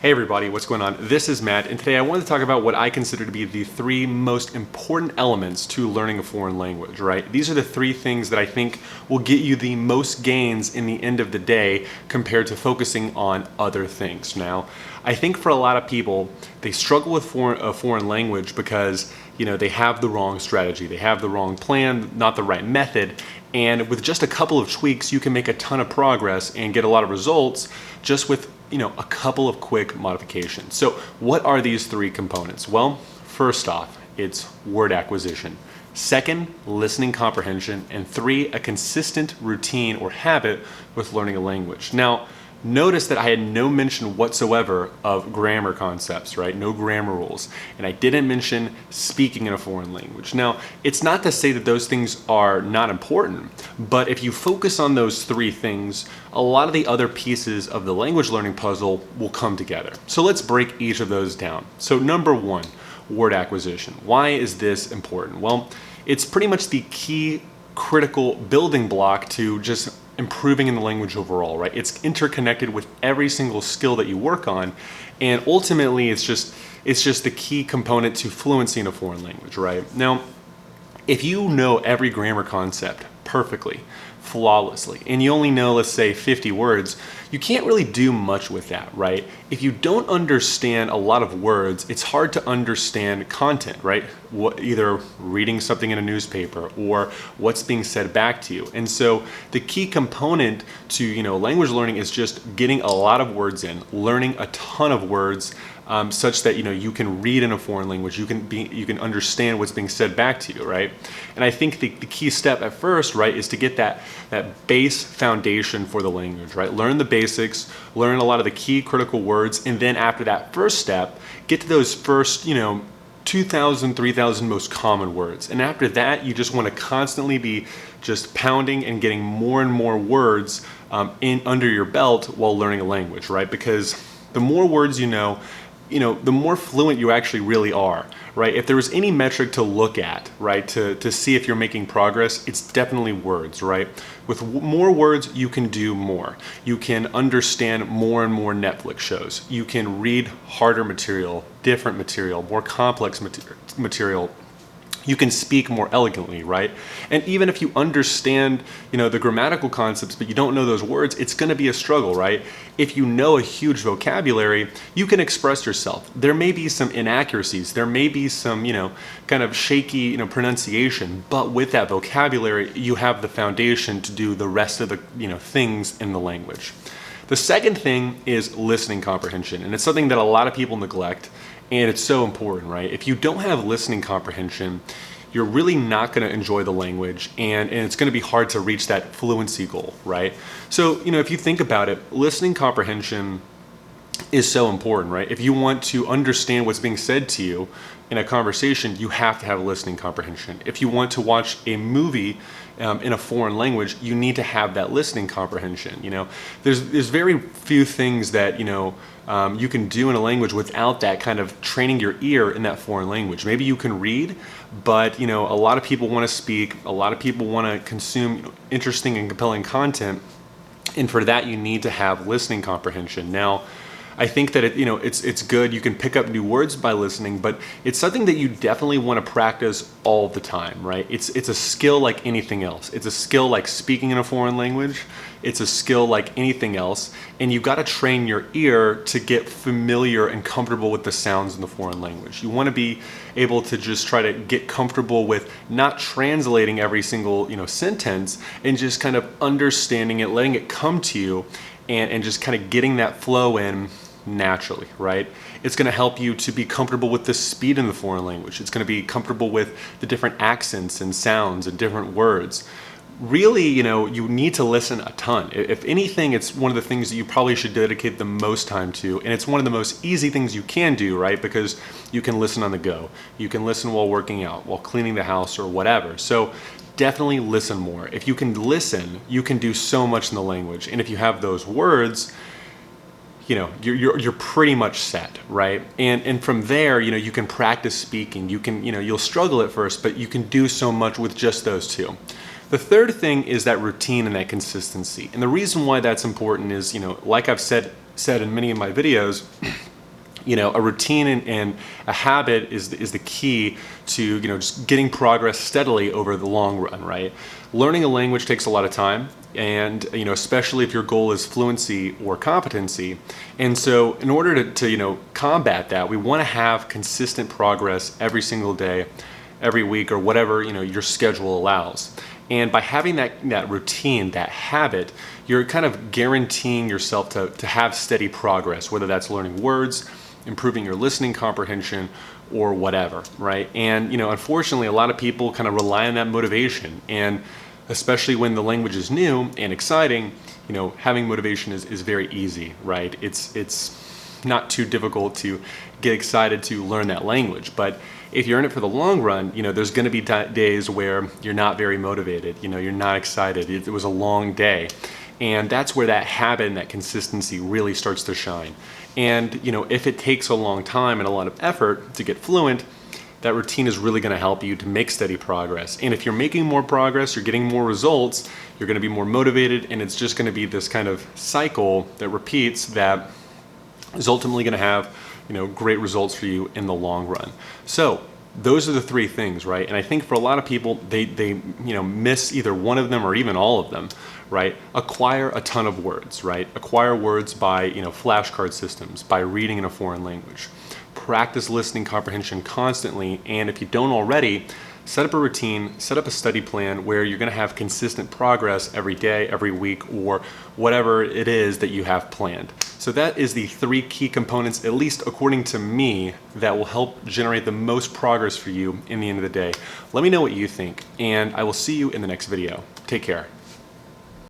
Hey everybody, what's going on? This is Matt, and today I wanted to talk about what I consider to be the three most important elements to learning a foreign language, right? These are the three things that I think will get you the most gains in the end of the day compared to focusing on other things. Now, I think for a lot of people, they struggle with a foreign language because, they have the wrong strategy, they have the wrong plan, not the right method, and with just a couple of tweaks, you can make a ton of progress and get a lot of results just with a couple of quick modifications. So what are these three components? Well, first off, it's word acquisition. Second, listening comprehension. And three, a consistent routine or habit with learning a language. Now, notice that I had no mention whatsoever of grammar concepts, right? No grammar rules. And I didn't mention speaking in a foreign language. Now, it's not to say that those things are not important, but if you focus on those three things, a lot of the other pieces of the language learning puzzle will come together. So let's break each of those down. So number one, word acquisition. Why is this important? Well, it's pretty much the key critical building block to just improving in the language overall, right? It's interconnected with every single skill that you work on, and ultimately it's just the key component to fluency in a foreign language, right? Now, if you know every grammar concept perfectly, flawlessly, and you only know, let's say, 50 words, you can't really do much with that, right? If you don't understand a lot of words, it's hard to understand content, right? Either reading something in a newspaper or what's being said back to you. And so the key component to, language learning is just getting a lot of words in, learning a ton of words, such that you can read in a foreign language, you can understand what's being said back to you, right? And I think the key step at first, right, is to get that base foundation for the language, right? Learn the basics, learn a lot of the key critical words, and then after that first step, get to those first 2,000, 3,000 most common words. And after that, you just want to constantly be just pounding and getting more and more words in under your belt while learning a language, right? Because the more words the more fluent you actually really are, right? If there was any metric to look at, right, to see if you're making progress, it's definitely words, right? With more words, you can do more. You can understand more and more Netflix shows. You can read harder material, different material, more complex material. You can speak more elegantly, right? And even if you understand, the grammatical concepts, but you don't know those words, it's going to be a struggle, right? If you know a huge vocabulary, you can express yourself. There may be some inaccuracies. There may be some, kind of shaky, pronunciation, but with that vocabulary, you have the foundation to do the rest of the, things in the language. The second thing is listening comprehension, and it's something that a lot of people neglect. And it's so important, right? If you don't have listening comprehension, you're really not going to enjoy the language, and it's going to be hard to reach that fluency goal, right? So, if you think about it, listening comprehension is so important, right? If you want to understand what's being said to you in a conversation, you have to have listening comprehension. If you want to watch a movie in a foreign language, you need to have that listening comprehension. There's very few things that you can do in a language without that kind of training your ear in that foreign language. Maybe you can read, but a lot of people want to speak. A lot of people want to consume interesting and compelling content, and for that you need to have listening comprehension. Now, I think that it's good. You can pick up new words by listening, but it's something that you definitely want to practice all the time, right? It's a skill like anything else. It's a skill like speaking in a foreign language. It's a skill like anything else, and you've got to train your ear to get familiar and comfortable with the sounds in the foreign language. You want to be able to just try to get comfortable with not translating every single sentence, and just kind of understanding it, letting it come to you, and just kind of getting that flow in naturally, right? It's going to help you to be comfortable with the speed in the foreign language. It's going to be comfortable with the different accents and sounds and different words. Really, you need to listen a ton. If anything, it's one of the things that you probably should dedicate the most time to, and it's one of the most easy things you can do, right? Because you can listen on the go. You can listen while working out, while cleaning the house, or whatever. So definitely listen more. If you can listen, you can do so much in the language. And if you have those words, you're pretty much set, right? And from there, you can practice speaking. You can, you'll struggle at first, but you can do so much with just those two. The third thing is that routine and that consistency. And the reason why that's important is, like I've said in many of my videos, A routine and a habit is the key to, just getting progress steadily over the long run, right? Learning a language takes a lot of time, and, especially if your goal is fluency or competency. And so in order to combat that, we want to have consistent progress every single day, every week, or whatever, your schedule allows. And by having that routine, that habit, you're kind of guaranteeing yourself to have steady progress, whether that's learning words, improving your listening comprehension, or whatever, right? And, unfortunately, a lot of people kind of rely on that motivation. And especially when the language is new and exciting, having motivation is very easy, right? It's not too difficult to get excited to learn that language. But if you're in it for the long run, there's going to be days where you're not very motivated, you're not excited. It was a long day. And that's where that habit and that consistency really starts to shine. And, if it takes a long time and a lot of effort to get fluent, that routine is really going to help you to make steady progress. And if you're making more progress, you're getting more results, you're going to be more motivated, and it's just going to be this kind of cycle that repeats that is ultimately going to have, great results for you in the long run. So those are the three things, right? And I think for a lot of people, they miss either one of them or even all of them, right? Acquire a ton of words, right? Acquire words by, flashcard systems, by reading in a foreign language. Practice listening comprehension constantly, and if you don't already, set up a routine, set up a study plan where you're going to have consistent progress every day, every week, or whatever it is that you have planned. So that is the three key components, at least according to me, that will help generate the most progress for you in the end of the day. Let me know what you think, and I will see you in the next video. Take care.